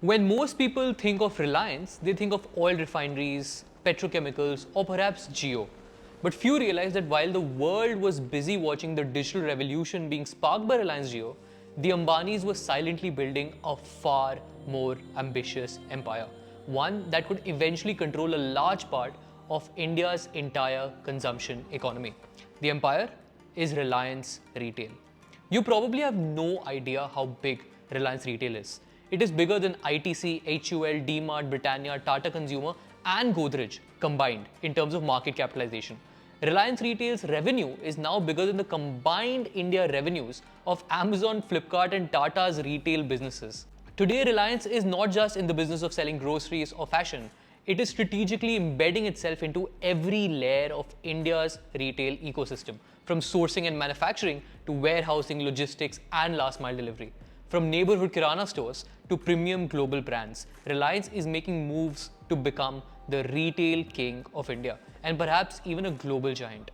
When most people think of Reliance, they think of oil refineries, petrochemicals, or perhaps Geo. But few realize that while the world was busy watching the digital revolution being sparked by Reliance Jio, the Ambanis were silently building a far more ambitious empire, one that could eventually control a large part of India's entire consumption economy. The empire is Reliance Retail. You probably have no idea how big Reliance Retail is. It is bigger than ITC, HUL, DMart, Britannia, Tata Consumer, and Godrej combined in terms of market capitalization. Reliance Retail's revenue is now bigger than the combined India revenues of Amazon, Flipkart, and Tata's retail businesses. Today, Reliance is not just in the business of selling groceries or fashion, it is strategically embedding itself into every layer of India's retail ecosystem, from sourcing and manufacturing to warehousing, logistics, and last mile delivery. From neighborhood kirana stores to premium global brands, Reliance is making moves to become the retail king of India and perhaps even a global giant.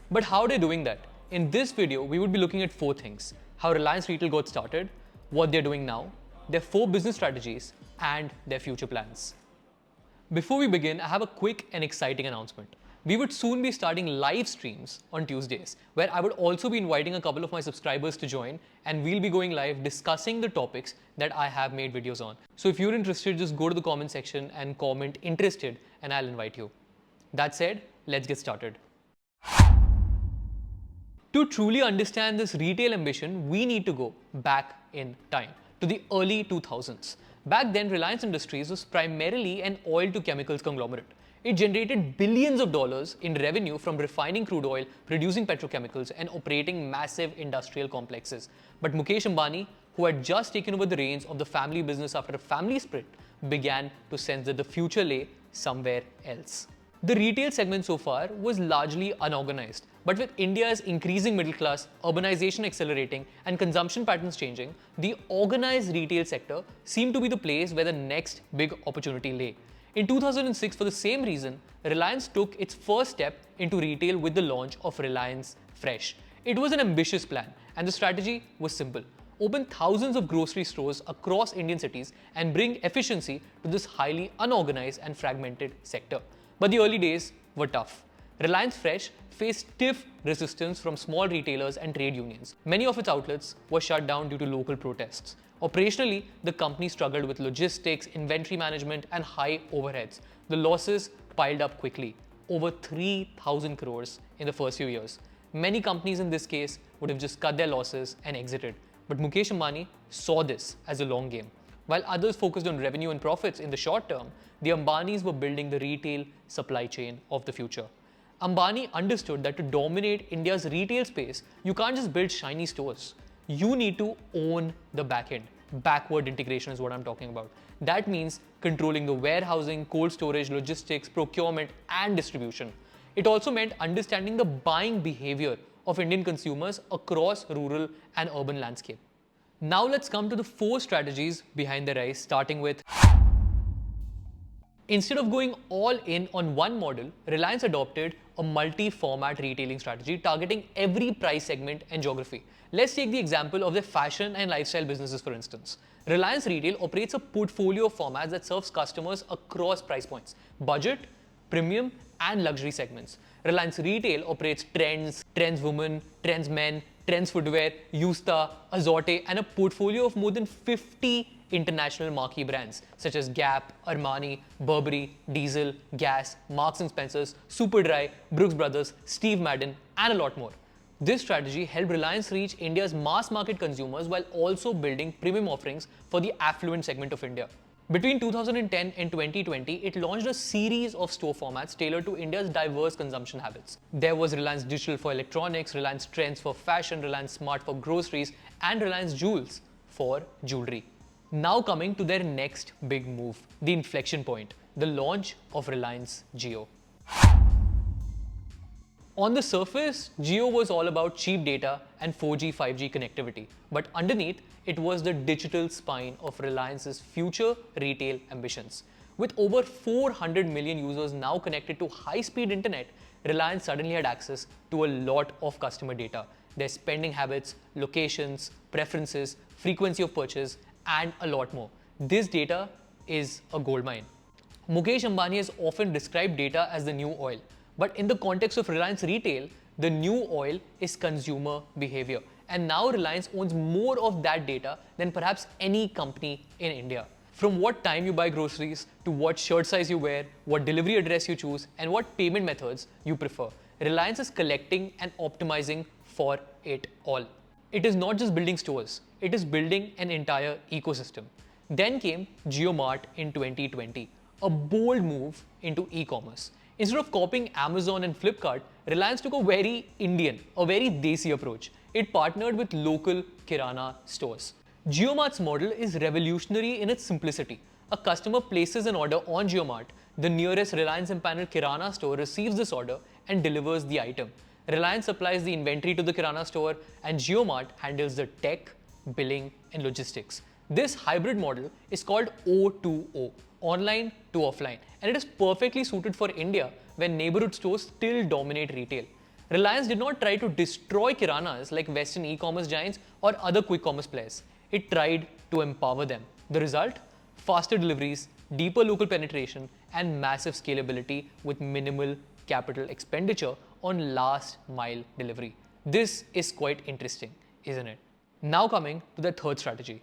But how are they doing that? In this video, we would be looking at four things: how Reliance Retail got started, what they're doing now, their four business strategies, and their future plans. Before we begin, I have a quick and exciting announcement. We would soon be starting live streams on Tuesdays, where I would also be inviting a couple of my subscribers to join, and we'll be going live discussing the topics that I have made videos on. So if you're interested, just go to the comment section and comment interested, and I'll invite you. That said, let's get started. To truly understand this retail ambition, we need to go back in time to the early 2000s. Back then, Reliance Industries was primarily an oil to chemicals conglomerate. It generated billions of dollars in revenue from refining crude oil, producing petrochemicals, and operating massive industrial complexes. But Mukesh Ambani, who had just taken over the reins of the family business after a family split, began to sense that the future lay somewhere else. The retail segment so far was largely unorganized, but with India's increasing middle class, urbanization accelerating, and consumption patterns changing, the organized retail sector seemed to be the place where the next big opportunity lay. In 2006, for the same reason, Reliance took its first step into retail with the launch of Reliance Fresh. It was an ambitious plan, and the strategy was simple: open thousands of grocery stores across Indian cities and bring efficiency to this highly unorganized and fragmented sector. But the early days were tough. Reliance Fresh faced stiff resistance from small retailers and trade unions. Many of its outlets were shut down due to local protests. Operationally, the company struggled with logistics, inventory management, and high overheads. The losses piled up quickly, over 3,000 crores in the first few years. Many companies in this case would have just cut their losses and exited. But Mukesh Ambani saw this as a long game. While others focused on revenue and profits in the short term, the Ambanis were building the retail supply chain of the future. Ambani understood that to dominate India's retail space, you can't just build shiny stores. You need to own the back end. Backward integration is what I'm talking about. That means controlling the warehousing, cold storage, logistics, procurement, and distribution. It also meant understanding the buying behavior of Indian consumers across rural and urban landscape. Now let's come to the four strategies behind the rise, starting with: instead of going all in on one model, Reliance adopted a multi-format retailing strategy targeting every price segment and geography. Let's take the example of their fashion and lifestyle businesses, for instance. Reliance Retail operates a portfolio of formats that serves customers across price points: budget, premium, and luxury segments. Reliance Retail operates Trends, Trends Women, Trends Men, Trends Footwear, Yousta, Azorte, and a portfolio of more than 50 international marquee brands such as Gap, Armani, Burberry, Diesel, Gas, Marks & Spencers, Superdry, Brooks Brothers, Steve Madden, and a lot more. This strategy helped Reliance reach India's mass market consumers while also building premium offerings for the affluent segment of India. Between 2010 and 2020, it launched a series of store formats tailored to India's diverse consumption habits. There was Reliance Digital for electronics, Reliance Trends for fashion, Reliance Smart for groceries, and Reliance Jewels for jewelry. Now coming to their next big move, the inflection point, the launch of Reliance Jio. On the surface, Jio was all about cheap data and 4G, 5G connectivity, but underneath, it was the digital spine of Reliance's future retail ambitions. With over 400 million users now connected to high-speed internet, Reliance suddenly had access to a lot of customer data: their spending habits, locations, preferences, frequency of purchase, and a lot more. This data is a gold mine. Mukesh Ambani has often described data as the new oil, but in the context of Reliance Retail, the new oil is consumer behavior. And now Reliance owns more of that data than perhaps any company in India. From what time you buy groceries, to what shirt size you wear, what delivery address you choose, and what payment methods you prefer, Reliance is collecting and optimizing for it all. It is not just building stores, it is building an entire ecosystem. Then came JioMart in 2020, a bold move into e-commerce. Instead of copying Amazon and Flipkart, Reliance took a very Indian, a very desi approach. It partnered with local kirana stores. JioMart's model is revolutionary in its simplicity. A customer places an order on JioMart, the nearest Reliance empaneled kirana store receives this order and delivers the item. Reliance supplies the inventory to the kirana store, and JioMart handles the tech, billing, and logistics. This hybrid model is called O2O, online to offline, and it is perfectly suited for India when neighborhood stores still dominate retail. Reliance did not try to destroy kiranas like Western e-commerce giants or other quick commerce players. It tried to empower them. The result? Faster deliveries, deeper local penetration, and massive scalability with minimal capital expenditure on last mile delivery. This is quite interesting, isn't it? Now coming to the third strategy.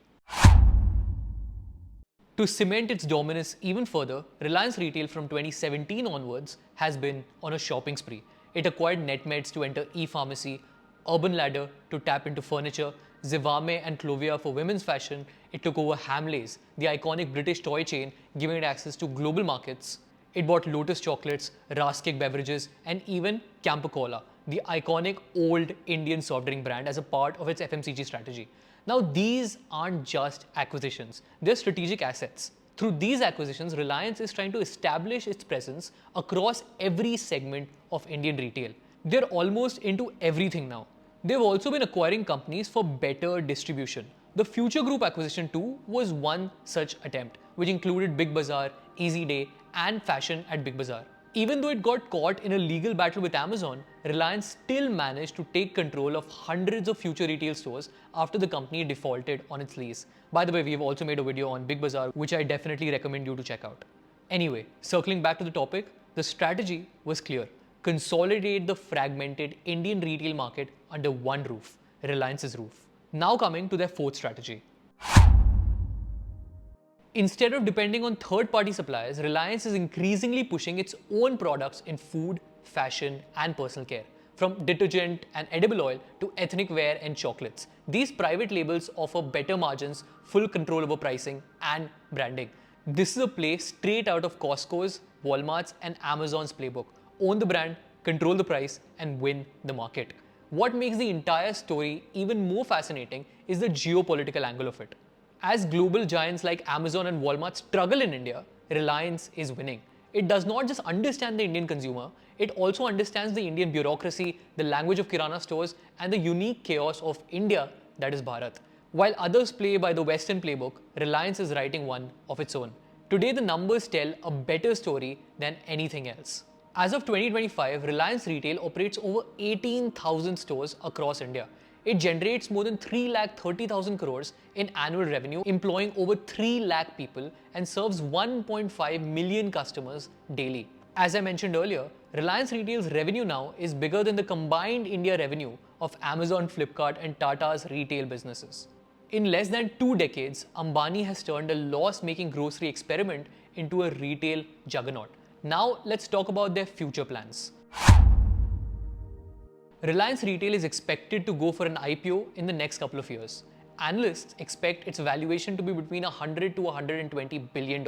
To cement its dominance even further, Reliance Retail from 2017 onwards has been on a shopping spree. It acquired NetMeds to enter e-pharmacy, Urban Ladder to tap into furniture, Zivame and Clovia for women's fashion. It took over Hamleys, the iconic British toy chain, giving it access to global markets. It bought Lotus chocolates, Raskik beverages, and even Campo Cola, the iconic old Indian soft drink brand, as a part of its FMCG strategy. Now, these aren't just acquisitions, they're strategic assets. Through these acquisitions, Reliance is trying to establish its presence across every segment of Indian retail. They're almost into everything now. They've also been acquiring companies for better distribution. The Future Group acquisition too was one such attempt, which included Big Bazaar, Easy Day, and Fashion at Big Bazaar. Even though it got caught in a legal battle with Amazon, Reliance still managed to take control of hundreds of Future retail stores after the company defaulted on its lease. By the way, we've also made a video on Big Bazaar, which I definitely recommend you to check out. Anyway, circling back to the topic, the strategy was clear. Consolidate the fragmented Indian retail market under one roof, Reliance's roof. Now coming to their fourth strategy. Instead of depending on third-party suppliers, Reliance is increasingly pushing its own products in food, fashion, and personal care. From detergent and edible oil to ethnic wear and chocolates, these private labels offer better margins, full control over pricing, and branding. This is a play straight out of Costco's, Walmart's, and Amazon's playbook. Own the brand, control the price, and win the market. What makes the entire story even more fascinating is the geopolitical angle of it. As global giants like Amazon and Walmart struggle in India, Reliance is winning. It does not just understand the Indian consumer, it also understands the Indian bureaucracy, the language of kirana stores, and the unique chaos of India, that is Bharat. While others play by the Western playbook, Reliance is writing one of its own. Today, the numbers tell a better story than anything else. As of 2025, Reliance Retail operates over 18,000 stores across India. It generates more than 3,30,000 crores in annual revenue, employing over 3 lakh people, and serves 1.5 million customers daily. As I mentioned earlier, Reliance Retail's revenue now is bigger than the combined India revenue of Amazon, Flipkart, and Tata's retail businesses. In less than 2 decades, Ambani has turned a loss-making grocery experiment into a retail juggernaut. Now let's talk about their future plans. Reliance Retail is expected to go for an IPO in the next couple of years. Analysts expect its valuation to be between $100 to $120 billion.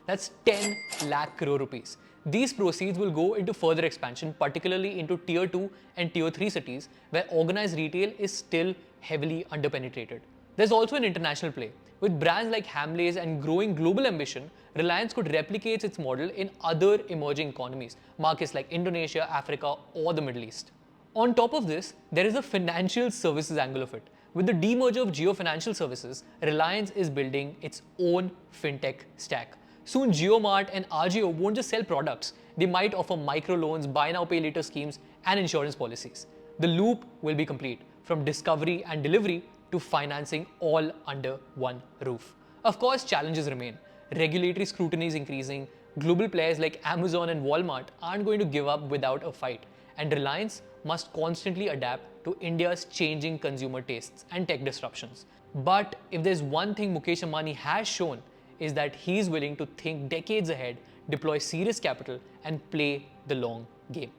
That's 10 lakh crore rupees. These proceeds will go into further expansion, particularly into Tier 2 and Tier 3 cities, where organized retail is still heavily underpenetrated. There's also an international play. With brands like Hamleys and growing global ambition, Reliance could replicate its model in other emerging economies, markets like Indonesia, Africa, or the Middle East. On top of this, there is a financial services angle of it. With the demerger of Jio Financial Services, Reliance is building its own fintech stack. Soon, JioMart and RJO won't just sell products, they might offer microloans, buy now pay later schemes, and insurance policies. The loop will be complete, from discovery and delivery to financing, all under one roof. Of course, challenges remain. Regulatory scrutiny is increasing. Global players like Amazon and Walmart aren't going to give up without a fight. And Reliance must constantly adapt to India's changing consumer tastes and tech disruptions. But if there's one thing Mukesh Ambani has shown, is that he's willing to think decades ahead, deploy serious capital, and play the long game.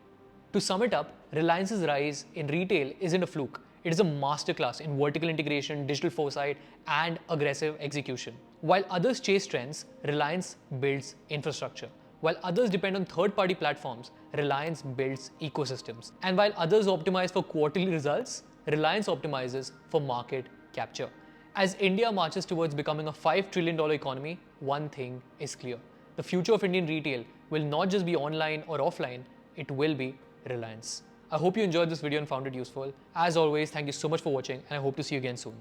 To sum it up, Reliance's rise in retail isn't a fluke. It is a masterclass in vertical integration, digital foresight, and aggressive execution. While others chase trends, Reliance builds infrastructure. While others depend on third-party platforms, Reliance builds ecosystems. And while others optimize for quarterly results, Reliance optimizes for market capture. As India marches towards becoming a $5 trillion economy, one thing is clear. The future of Indian retail will not just be online or offline, it will be Reliance. I hope you enjoyed this video and found it useful. As always, thank you so much for watching, and I hope to see you again soon.